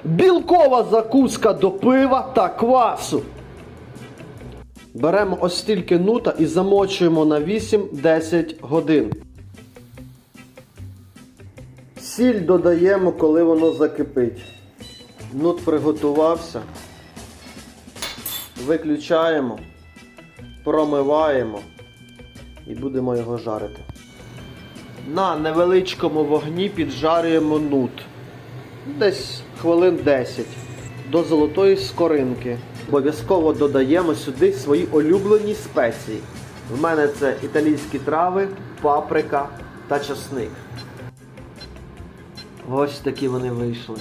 Білкова закуска до пива та квасу. Беремо ось стільки нута і замочуємо на 8-10 годин. Сіль додаємо, коли воно закипить. Нут приготувався. Виключаємо, промиваємо і будемо його жарити. На невеличкому вогні піджарюємо нут. Десь хвилин 10 до золотої скоринки. Обов'язково додаємо сюди свої улюблені спеції. В мене це італійські трави, паприка та часник. Ось такі вони вийшли.